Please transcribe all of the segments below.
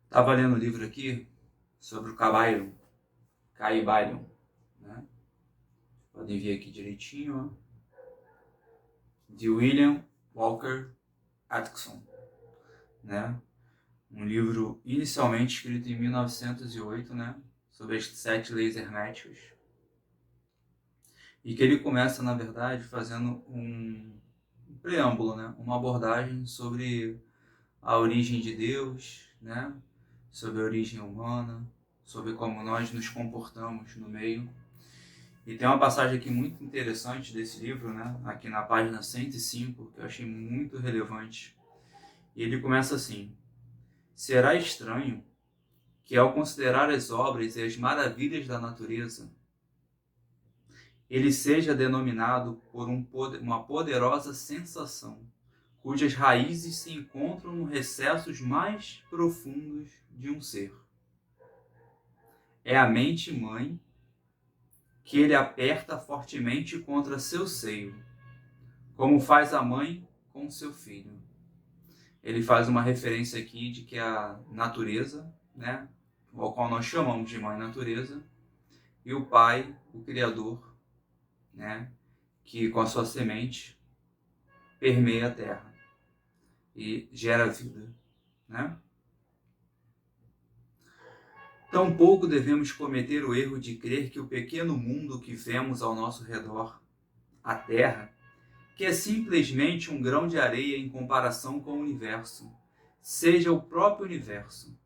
Estava lendo um livro aqui sobre o Caibalion, né? Podem ver aqui direitinho, ó. De William Walker Atkinson, né? Um livro inicialmente escrito em 1908, né? Sobre as 7 leis herméticas. E que ele começa, na verdade, fazendo um preâmbulo, né? Uma abordagem sobre a origem de Deus, né? Sobre a origem humana, sobre como nós nos comportamos no meio. E tem uma passagem aqui muito interessante desse livro, né? Aqui na página 105, que eu achei muito relevante. E ele começa assim: será estranho que, ao considerar as obras e as maravilhas da natureza, ele seja denominado por uma poderosa sensação, cujas raízes se encontram nos recessos mais profundos de um ser. É a mente-mãe que ele aperta fortemente contra seu seio, como faz a mãe com seu filho. Ele faz uma referência aqui de que a natureza, né, ao qual nós chamamos de mãe natureza, e o pai, o criador, né, que com a sua semente permeia a terra e gera vida, né? Tampouco devemos cometer o erro de crer que o pequeno mundo que vemos ao nosso redor, a Terra, que é simplesmente um grão de areia em comparação com o universo, seja o próprio universo.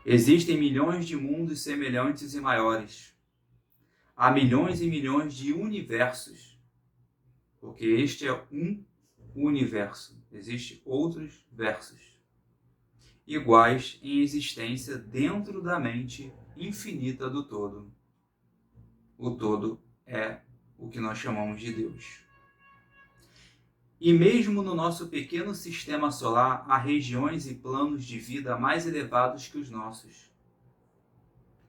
Existem milhões de mundos semelhantes e maiores. Há milhões e milhões de universos, porque este é um universo. Existem outros versos iguais em existência dentro da mente infinita do todo. O todo é o que nós chamamos de Deus. E mesmo no nosso pequeno sistema solar, há regiões e planos de vida mais elevados que os nossos,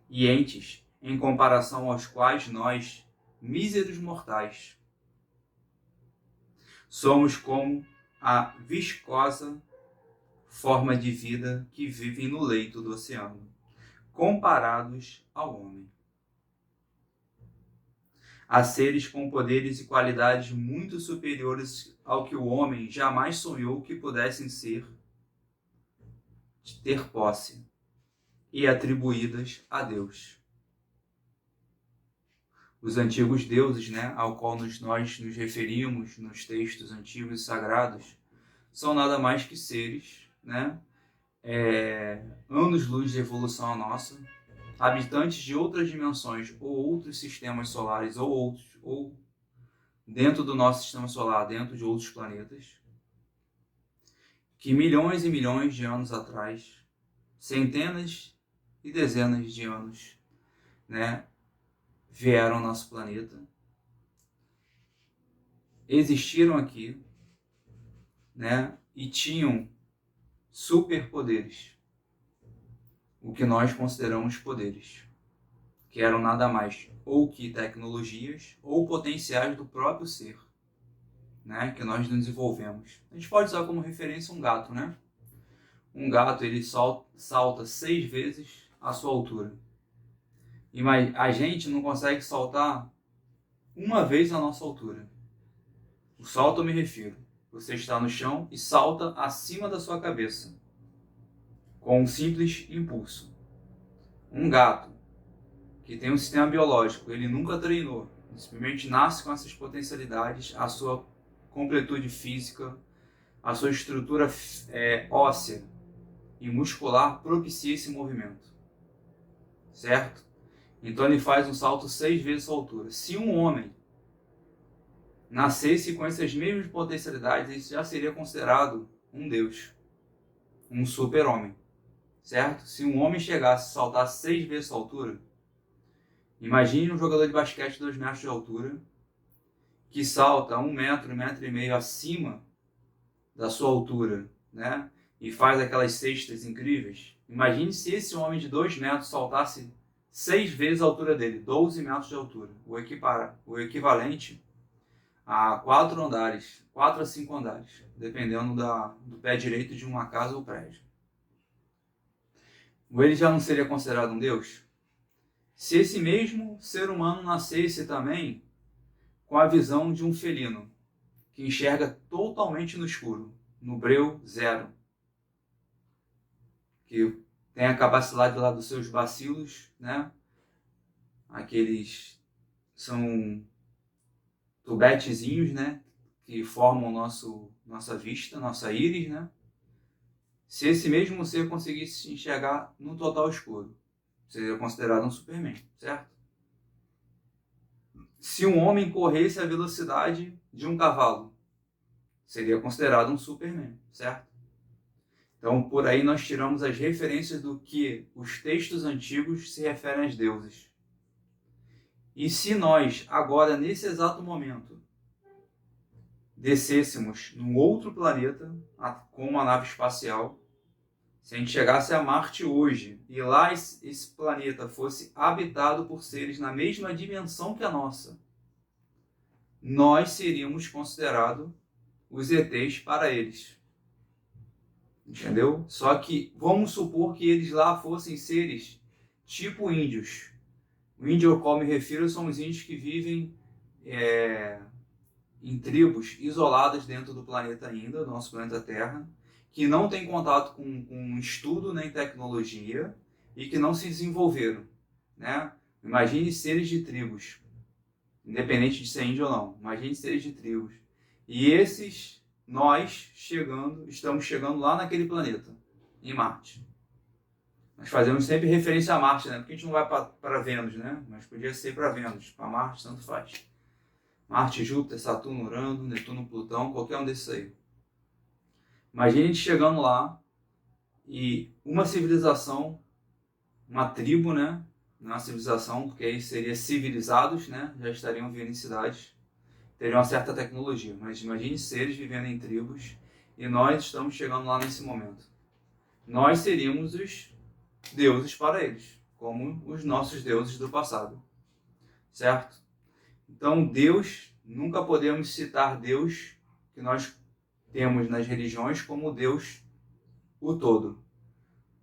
e entes em comparação aos quais nós, míseros mortais, somos como a viscosa forma de vida que vivem no leito do oceano, comparados ao homem. Há seres com poderes e qualidades muito superiores ao que o homem jamais sonhou que pudessem ser, ter posse, e atribuídas a Deus. Os antigos deuses, né, ao qual nós nos referimos nos textos antigos e sagrados, são nada mais que seres, né, anos-luz de evolução a nossa, habitantes de outras dimensões ou outros sistemas solares ou dentro do nosso sistema solar, dentro de outros planetas, que milhões e milhões de anos atrás, centenas e dezenas de anos, né, vieram ao nosso planeta, existiram aqui, né, e tinham superpoderes, o que nós consideramos poderes, que eram nada mais ou que tecnologias ou potenciais do próprio ser, né, que nós desenvolvemos. A gente pode usar como referência um gato, né? Um gato, ele salta 6 vezes a sua altura. Mas a gente não consegue saltar uma vez a nossa altura. O salto eu me refiro: você está no chão e salta acima da sua cabeça, com um simples impulso. Um gato que tem um sistema biológico, ele nunca treinou, ele simplesmente nasce com essas potencialidades, a sua completude física, a sua estrutura óssea e muscular propicia esse movimento, certo? Então ele faz um salto 6 vezes a altura. Se um homem nascesse com essas mesmas potencialidades, ele já seria considerado um deus, um super-homem, certo? Se um homem chegasse a saltar 6 vezes a altura, imagine um jogador de basquete de 2 metros de altura, que salta 1 metro, 1,5 metro acima da sua altura, né? E faz aquelas cestas incríveis. Imagine se esse homem de 2 metros saltasse 6 vezes a altura dele, 12 metros de altura. O equivalente a 4 andares, 4 a 5 andares, dependendo do pé direito de uma casa ou prédio. Ele já não seria considerado um Deus? Se esse mesmo ser humano nascesse também com a visão de um felino, que enxerga totalmente no escuro, no breu zero, que tem a capacidade lá dos seus bacilos, né? Aqueles são tubetezinhos, né? Que formam nossa vista, nossa íris, né? Se esse mesmo ser conseguisse enxergar no total escuro, seria considerado um Superman, certo? Se um homem corresse a velocidade de um cavalo, seria considerado um Superman, certo? Então, por aí nós tiramos as referências do que os textos antigos se referem aos deuses. E se nós, agora, nesse exato momento, descêssemos num outro planeta com uma nave espacial, se a gente chegasse a Marte hoje e lá esse planeta fosse habitado por seres na mesma dimensão que a nossa, nós seríamos considerados os ETs para eles. Entendeu? Só que vamos supor que eles lá fossem seres tipo índios. O índio ao qual me refiro são os índios que vivem em tribos isoladas dentro do planeta ainda, do nosso planeta Terra, que não têm contato com estudo nem tecnologia e que não se desenvolveram. Né? Imagine seres de tribos, independente de ser índio ou não. Imagine seres de tribos. E nós estamos chegando lá naquele planeta, em Marte. Nós fazemos sempre referência a Marte, né? Porque a gente não vai para Vênus, né? Mas podia ser para Vênus, para Marte, tanto faz. Marte, Júpiter, Saturno, Urano, Netuno, Plutão, qualquer um desses aí. Imagine a gente chegando lá e uma civilização, uma tribo, né? Não é uma civilização, porque aí seria civilizados, né? Já estariam vivendo em cidades, teriam uma certa tecnologia. Mas imagine seres vivendo em tribos e nós estamos chegando lá nesse momento. Nós seríamos os deuses para eles, como os nossos deuses do passado, certo? Então Deus, nunca podemos citar Deus que nós temos nas religiões como Deus o todo,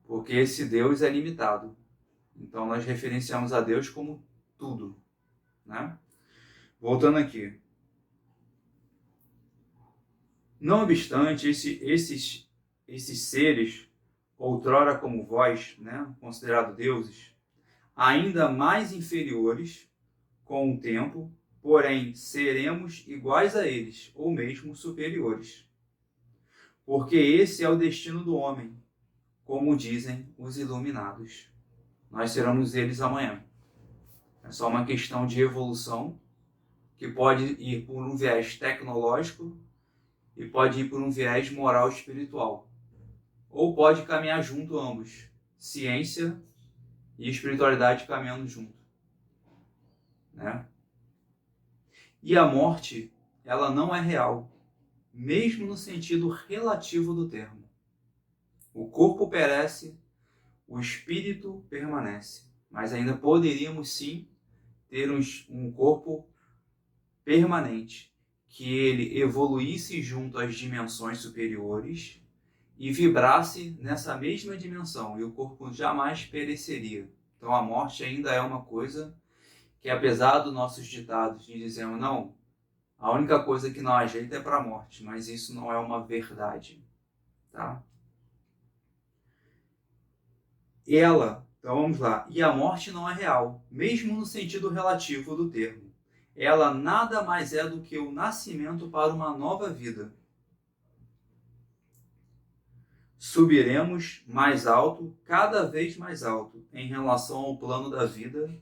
porque esse Deus é limitado. Então nós referenciamos a Deus como tudo, né? Voltando aqui. Não obstante, esses seres, outrora como vós, né, considerados deuses, ainda mais inferiores com o tempo, porém seremos iguais a eles, ou mesmo superiores. Porque esse é o destino do homem, como dizem os iluminados. Nós seremos eles amanhã. É só uma questão de evolução, que pode ir por um viés tecnológico e pode ir por um viés moral e espiritual. Ou pode caminhar junto ambos, ciência e espiritualidade caminhando junto, né? E a morte, ela não é real, mesmo no sentido relativo do termo. O corpo perece, o espírito permanece, mas ainda poderíamos sim ter um corpo permanente, que ele evoluísse junto às dimensões superiores e vibrasse nessa mesma dimensão, e o corpo jamais pereceria. Então a morte ainda é uma coisa que, apesar dos nossos ditados de dizendo não, a única coisa que não ajeita é para a morte, mas isso não é uma verdade, tá? Então vamos lá, e a morte não é real, mesmo no sentido relativo do termo. Ela nada mais é do que o nascimento para uma nova vida. Subiremos mais alto, cada vez mais alto, em relação ao plano da vida,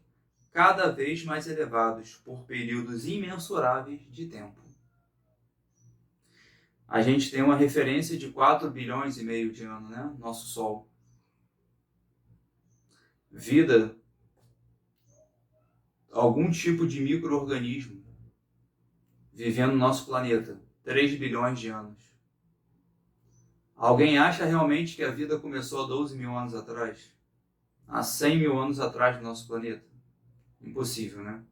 cada vez mais elevados por períodos imensuráveis de tempo. A gente tem uma referência de 4,5 bilhões de anos, né? Nosso Sol. Vida, algum tipo de micro-organismo vivendo no nosso planeta, 3 bilhões de anos. Alguém acha realmente que a vida começou há 12 mil anos atrás? Há 100 mil anos atrás no nosso planeta? Impossível, né?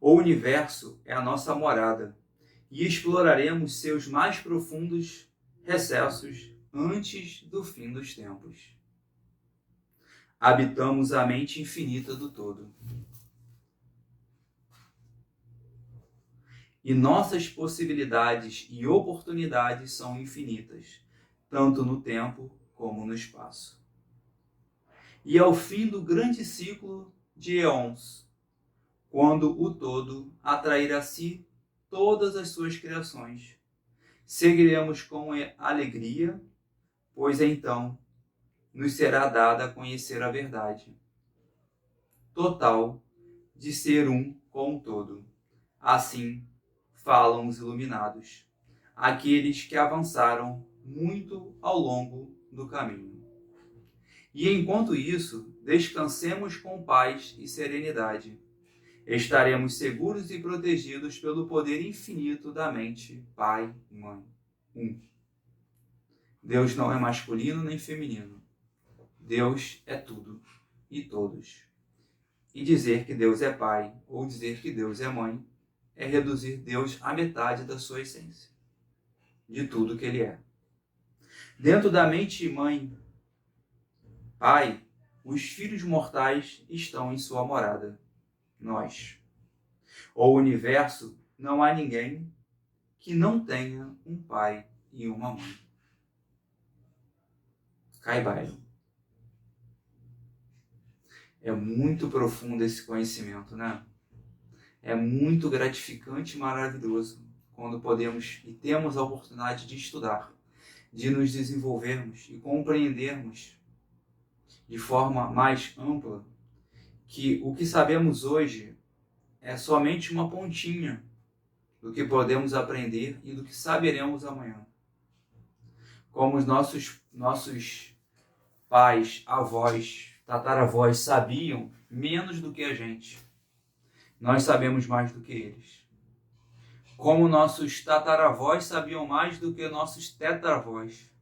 O universo é a nossa morada e exploraremos seus mais profundos recessos antes do fim dos tempos. Habitamos a mente infinita do todo. E nossas possibilidades e oportunidades são infinitas, tanto no tempo como no espaço. E ao fim do grande ciclo de eons, quando o todo atrair a si todas as suas criações, seguiremos com alegria, pois então nos será dada a conhecer a verdade total de ser um com o todo. Assim falam os iluminados, aqueles que avançaram muito ao longo do caminho. E enquanto isso, descansemos com paz e serenidade. Estaremos seguros e protegidos pelo poder infinito da mente Pai e Mãe. Deus não é masculino nem feminino. Deus é tudo e todos. E dizer que Deus é Pai ou dizer que Deus é Mãe é reduzir Deus à metade da sua essência, de tudo que Ele é. Dentro da mente Mãe, Pai, os filhos mortais estão em sua morada, nós. O universo, não há ninguém que não tenha um pai e uma mãe. Kai Byron. É muito profundo esse conhecimento, né? É muito gratificante e maravilhoso quando podemos e temos a oportunidade de estudar, de nos desenvolvermos e compreendermos de forma mais ampla que o que sabemos hoje é somente uma pontinha do que podemos aprender e do que saberemos amanhã. Como os nossos pais, avós, tataravós sabiam menos do que a gente, nós sabemos mais do que eles. Como nossos tataravós sabiam mais do que nossos tetravós.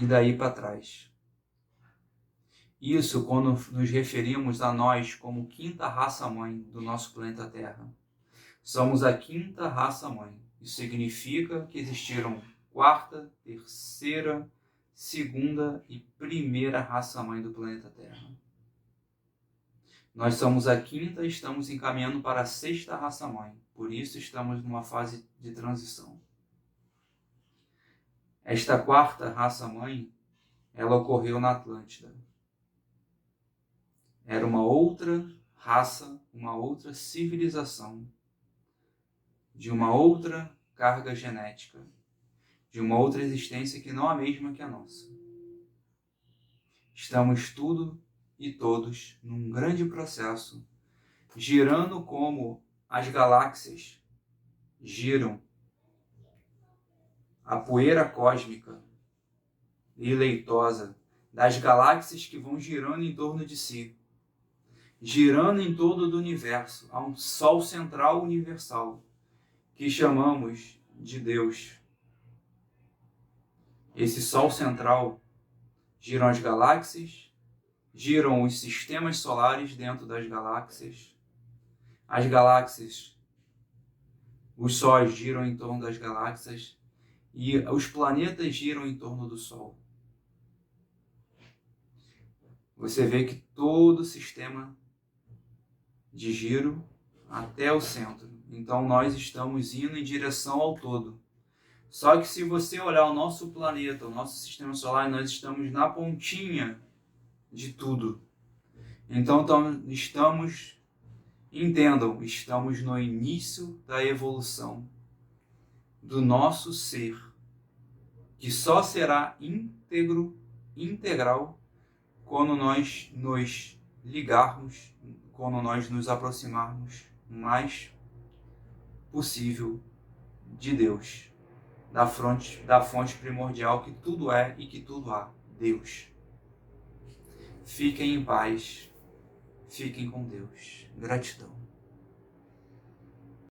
E daí para trás. Isso quando nos referimos a nós como quinta raça-mãe do nosso planeta Terra. Somos a quinta raça-mãe. Isso significa que existiram quarta, terceira, segunda e primeira raça-mãe do planeta Terra. Nós somos a quinta e estamos encaminhando para a sexta raça-mãe. Por isso estamos numa fase de transição. Esta quarta raça-mãe, ela ocorreu na Atlântida. Era uma outra raça, uma outra civilização, de uma outra carga genética, de uma outra existência que não é a mesma que a nossa. Estamos tudo e todos num grande processo, girando como as galáxias giram, a poeira cósmica e leitosa das galáxias que vão girando em torno de si, girando em torno do universo, a um sol central universal, que chamamos de Deus. Esse sol central giram as galáxias, giram os sistemas solares dentro das galáxias, as galáxias, os sóis giram em torno das galáxias e os planetas giram em torno do Sol. Você vê que todo o sistema de giro até o centro. Então nós estamos indo em direção ao todo. Só que se você olhar o nosso planeta, o nosso sistema solar, nós estamos na pontinha de tudo. Então entendam, estamos no início da evolução do nosso ser, que só será integral, quando nós nos ligarmos, quando nós nos aproximarmos o mais possível de Deus, da fonte primordial que tudo é e que tudo há, Deus. Fiquem em paz, fiquem com Deus. Gratidão.